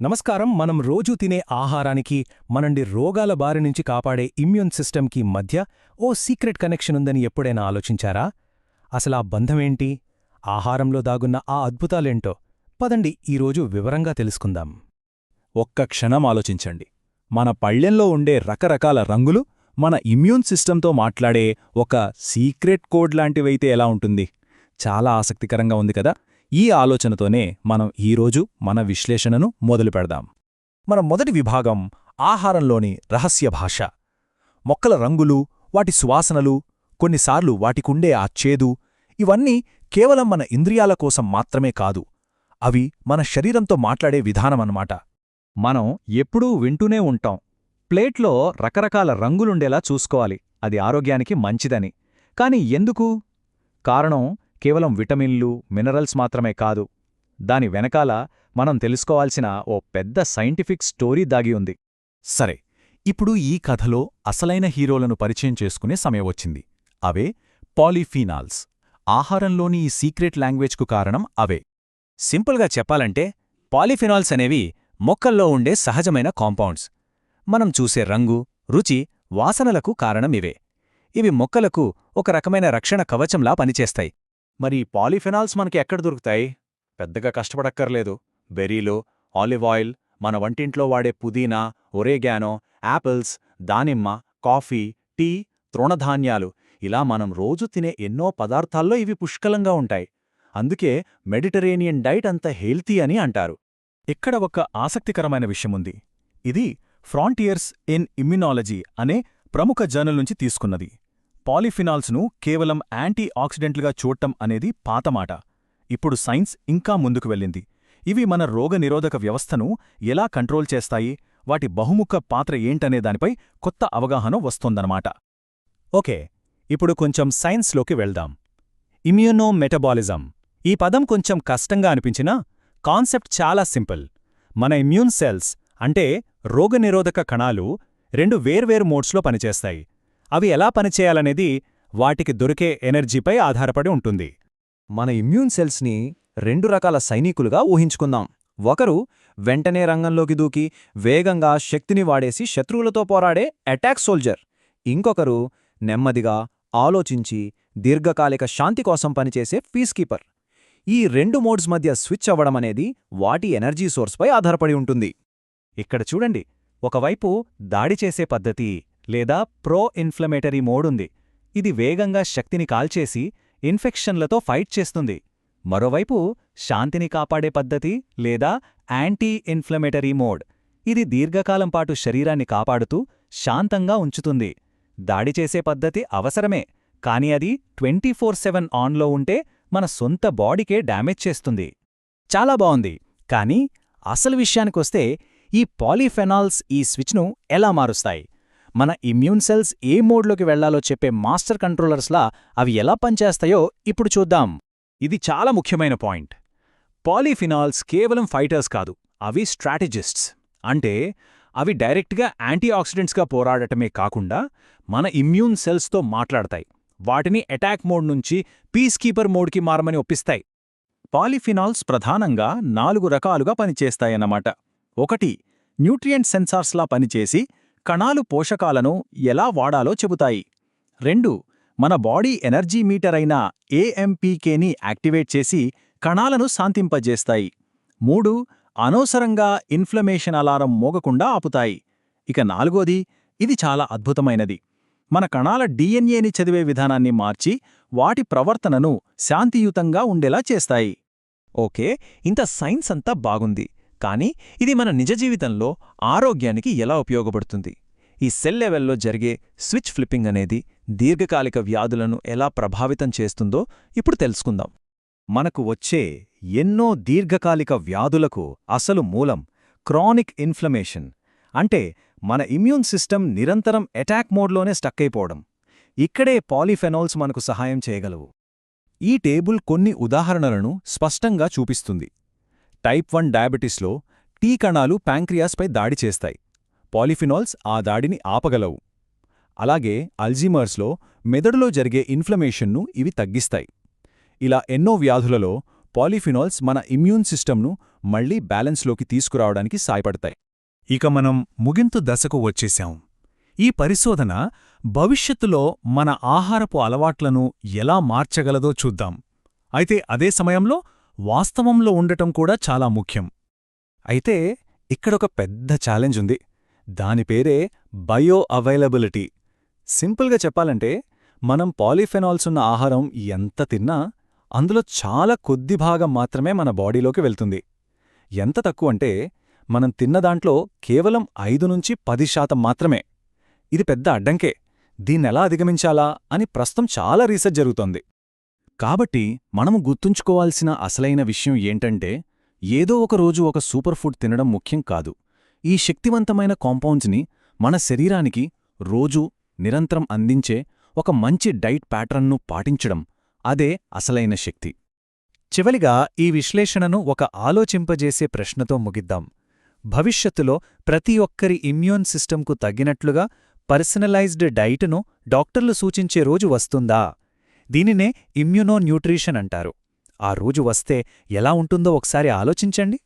నమస్కారం. మనం రోజూ తినే ఆహారానికి, మనండి రోగాల బారి నుంచి కాపాడే ఇమ్యూన్ సిస్టమ్కి మధ్య ఓ సీక్రెట్ కనెక్షన్ ఉందని ఎప్పుడైనా ఆలోచించారా? అసలా బంధమేంటి? ఆహారంలో దాగున్న ఆ అద్భుతాలేంటో పదండి ఈరోజు వివరంగా తెలుసుకుందాం. ఒక్క క్షణం ఆలోచించండి. మన పళ్ళెంలో ఉండే రకరకాల రంగులు మన ఇమ్యూన్ సిస్టంతో మాట్లాడే ఒక సీక్రెట్ కోడ్ లాంటివైతే ఎలా ఉంటుంది? చాలా ఆసక్తికరంగా ఉంది కదా. ఈ ఆలోచనతోనే మనం ఈరోజు మన విశ్లేషణను మొదలుపెడదాం. మన మొదటి విభాగం ఆహారంలోని రహస్య భాష. మొక్కల రంగులు, వాటి సువాసనలు, కొన్నిసార్లు వాటికుండే ఆ చేదు, ఇవన్నీ కేవలం మన ఇంద్రియాల కోసం మాత్రమే కాదు, అవి మన శరీరంతో మాట్లాడే విధానమన్నమాట. మనం ఎప్పుడూ వింటూనే ఉంటాం, ప్లేట్లో రకరకాల రంగులుండేలా చూసుకోవాలి, అది ఆరోగ్యానికి మంచిదని. కాని ఎందుకు? కారణం కేవలం విటమిన్లు, మినరల్స్ మాత్రమే కాదు. దాని వెనకాల మనం తెలుసుకోవాల్సిన ఓ పెద్ద సైంటిఫిక్ స్టోరీ దాగి ఉంది. సరే, ఇప్పుడు ఈ కథలో అసలైన హీరోలను పరిచయం చేసుకునే సమయం వచ్చింది. అవే పాలీఫీనాల్స్. ఆహారంలోని ఈ సీక్రెట్ లాంగ్వేజ్కు కారణం అవే. సింపుల్గా చెప్పాలంటే పాలీఫినాల్స్ అనేవి మొక్కల్లో ఉండే సహజమైన కాంపౌండ్స్. మనం చూసే రంగు, రుచి, వాసనలకు కారణమివే. ఇవి మొక్కలకు ఒక రకమైన రక్షణ కవచంలా పనిచేస్తాయి. మరి పాలీఫెనాల్స్ మనకి ఎక్కడ దొరుకుతాయి? పెద్దగా కష్టపడక్కర్లేదు. బెర్రీలు, ఆలివ్ ఆయిల్, మన వంటింట్లో వాడే పుదీనా, ఒరేగానో, యాపిల్స్, దానిమ్మ, కాఫీ, టీ, తృణధాన్యాలు, ఇలా మనం రోజు తినే ఎన్నో పదార్థాల్లో ఇవి పుష్కలంగా ఉంటాయి. అందుకే మెడిటరేనియన్ డైట్ అంత హెల్తీ అని అంటారు. ఇక్కడ ఒక ఆసక్తికరమైన విషయముంది. ఇది ఫ్రాంటియర్స్ ఇన్ ఇమ్యునాలజీ అనే ప్రముఖ జర్నల్ నుంచి తీసుకున్నది. పాలీఫినాల్స్ను కేవలం యాంటీ ఆక్సిడెంట్లుగా చూడటం అనేది పాతమాట. ఇప్పుడు సైన్స్ ఇంకా ముందుకు వెళ్ళింది. ఇవి మన రోగనిరోధక వ్యవస్థను ఎలా కంట్రోల్ చేస్తాయి, వాటి బహుముఖ పాత్ర ఏంటనే దానిపై కొత్త అవగాహన వస్తోందన్నమాట. ఓకే, ఇప్పుడు కొంచెం సైన్స్లోకి వెళ్దాం. ఇమ్యూనోమెటబాలిజం. ఈ పదం కొంచెం కష్టంగా అనిపించినా కాన్సెప్ట్ చాలా సింపుల్. మన ఇమ్యూన్ సెల్స్ అంటే రోగనిరోధక కణాలు రెండు వేర్వేరు మోడ్స్లో పనిచేస్తాయి. అవి ఎలా పనిచేయాలనేది వాటికి దొరికే ఎనర్జీపై ఆధారపడి ఉంటుంది. మన ఇమ్యూన్ సెల్స్ని రెండు రకాల సైనికులుగా ఊహించుకుందాం. ఒకరు వెంటనే రంగంలోకి దూకి వేగంగా శక్తిని వాడేసి శత్రువులతో పోరాడే అటాక్ సోల్జర్. ఇంకొకరు నెమ్మదిగా ఆలోచించి దీర్ఘకాలిక శాంతి కోసం పనిచేసే పీస్కీపర్. ఈ రెండు మోడ్స్ మధ్య స్విచ్ అవ్వడమనేది వాటి ఎనర్జీ సోర్స్పై ఆధారపడి ఉంటుంది. ఇక్కడ చూడండి, ఒకవైపు దాడి చేసే పద్ధతి లేదా ప్రో ఇన్ఫ్లమేటరీ మోడ్ ఉంది. ఇది వేగంగా శక్తిని కాల్చేసి ఇన్ఫెక్షన్లతో ఫైట్ చేస్తుంది. మరోవైపు శాంతిని కాపాడే పద్ధతి లేదా యాంటీ ఇన్ఫ్లమేటరీ మోడ్. ఇది దీర్ఘకాలం పాటు శరీరాన్ని కాపాడుతూ శాంతంగా ఉంచుతుంది. దాడి చేసే పద్ధతి అవసరమే, కాని అది 24/7 ఆన్లో ఉంటే మన సొంత బాడీకే డ్యామేజ్ చేస్తుంది. చాలా బావుంది, కానీ అసలు విషయానికొస్తే ఈ పాలీఫెనాల్స్ ఈ స్విచ్ను ఎలా మారుస్తాయి? మన ఇమ్యూన్ సెల్స్ ఏ మోడ్లోకి వెళ్లాలో చెప్పే మాస్టర్ కంట్రోలర్స్లా అవి ఎలా పనిచేస్తాయో ఇప్పుడు చూద్దాం. ఇది చాలా ముఖ్యమైన పాయింట్. పాలీఫినాల్స్ కేవలం ఫైటర్స్ కాదు, అవి స్ట్రాటజిస్ట్స్. అంటే అవి డైరెక్ట్గా యాంటీఆక్సిడెంట్స్గా పోరాడటమే కాకుండా మన ఇమ్యూన్ సెల్స్తో మాట్లాడతాయి. వాటిని అటాక్ మోడ్ నుంచి పీస్కీపర్ మోడ్కి మారమని ఒప్పిస్తాయి. పాలీఫినాల్స్ ప్రధానంగా 4 రకాలుగా పనిచేస్తాయన్నమాట. 1. న్యూట్రియంట్ సెన్సార్స్లా పనిచేసి కణాలు పోషకాలను ఎలా వాడాలో చెబుతాయి. 2. మన బాడీ ఎనర్జీ మీటర్ అయిన ఏఎంపీకేని యాక్టివేట్ చేసి కణాలను శాంతింపజేస్తాయి. 3. అనవసరంగా ఇన్ఫ్లమేషన్ అలారం మోగకుండా ఆపుతాయి. ఇక 4వది, ఇది చాలా అద్భుతమైనది, మన కణాల డిఎన్ఏని చదివే విధానాన్ని మార్చి వాటి ప్రవర్తనను శాంతియుతంగా ఉండేలా చేస్తాయి. ఓకే, ఇంత సైన్స్ అంతా బాగుంది, కానీ ఇది మన నిజ జీవితంలో ఆరోగ్యానికి ఎలా ఉపయోగపడుతుంది? ఈ సెల్ లెవెల్లో జరిగే స్విచ్ ఫ్లిప్పింగ్ అనేది దీర్ఘకాలిక వ్యాధులను ఎలా ప్రభావితం చేస్తుందో ఇప్పుడు తెలుసుకుందాం. మనకు వచ్చే ఎన్నో దీర్ఘకాలిక వ్యాధులకు అసలు మూలం క్రానిక్ ఇన్ఫ్లమేషన్. అంటే మన ఇమ్యూన్ సిస్టమ్ నిరంతరం అటాక్ మోడ్లోనే స్టక్ అయిపోవడం. ఇక్కడే పాలీఫెనాల్స్ మనకు సహాయం చేయగలవు. ఈ టేబుల్ కొన్ని ఉదాహరణలను స్పష్టంగా చూపిస్తుంది. టైప్ 1 డయాబెటిస్లో టీ కణాలు ప్యాంక్రియాస్పై దాడి చేస్తాయి. పాలీఫినాల్స్ ఆ దాడిని ఆపగలవు. అలాగే అల్జీమర్స్లో మెదడులో జరిగే ఇన్ఫ్లమేషన్ను ఇవి తగ్గిస్తాయి. ఇలా ఎన్నో వ్యాధులలో పాలీఫినాల్స్ మన ఇమ్యూన్ సిస్టమ్ను మళ్లీ బ్యాలెన్స్లోకి తీసుకురావడానికి సాయపడతాయి. ఇక మనం ముగింపు దశకు వచ్చేశాం. ఈ పరిశోధన భవిష్యత్తులో మన ఆహారపు అలవాట్లను ఎలా మార్చగలదో చూద్దాం. అయితే అదే సమయంలో వాస్తవంలో ఉండటం కూడా చాలా ముఖ్యం. అయితే ఇక్కడొక పెద్ద ఛాలెంజ్ ఉంది. దాని పేరే బయో అవైలబిలిటీ. సింపుల్గా చెప్పాలంటే మనం పాలీఫెనాల్స్ ఉన్న ఆహారం ఎంత తిన్నా అందులో చాలా కొద్ది భాగం మాత్రమే మన బాడీలోకి వెళ్తుంది. ఎంత తక్కువంటే మనం తిన్న దాంట్లో కేవలం 5-10% మాత్రమే. ఇది పెద్ద అడ్డంకే. దీన్నెలా అధిగమించాలా అని ప్రస్తుతం చాలా రీసెర్చ్ జరుగుతోంది. కాబట్టి మనము గుర్తుంచుకోవాల్సిన అసలైన విషయం ఏంటంటే ఏదో ఒక రోజు ఒక సూపర్ ఫుడ్ తినడం ముఖ్యం కాదు. ఈ శక్తివంతమైన కాంపౌండ్స్ని మన శరీరానికి రోజూ నిరంతరం అందించే ఒక మంచి డైట్ ప్యాటర్న్ను పాటించడం, అదే అసలైన శక్తి. చివలిగా ఈ విశ్లేషణను ఒక ఆలోచింపజేసే ప్రశ్నతో ముగిద్దాం. భవిష్యత్తులో ప్రతి ఒక్కరి ఇమ్యూన్ సిస్టంకు తగ్గినట్లుగా పర్సనలైజ్డ్ డైట్ను డాక్టర్లు సూచించే రోజు వస్తుందా? దీనినే ఇమ్యునో న్యూట్రిషన్ అంటారు. ఆ రోజు వస్తే ఎలా ఉంటుందో ఒకసారి ఆలోచించండి.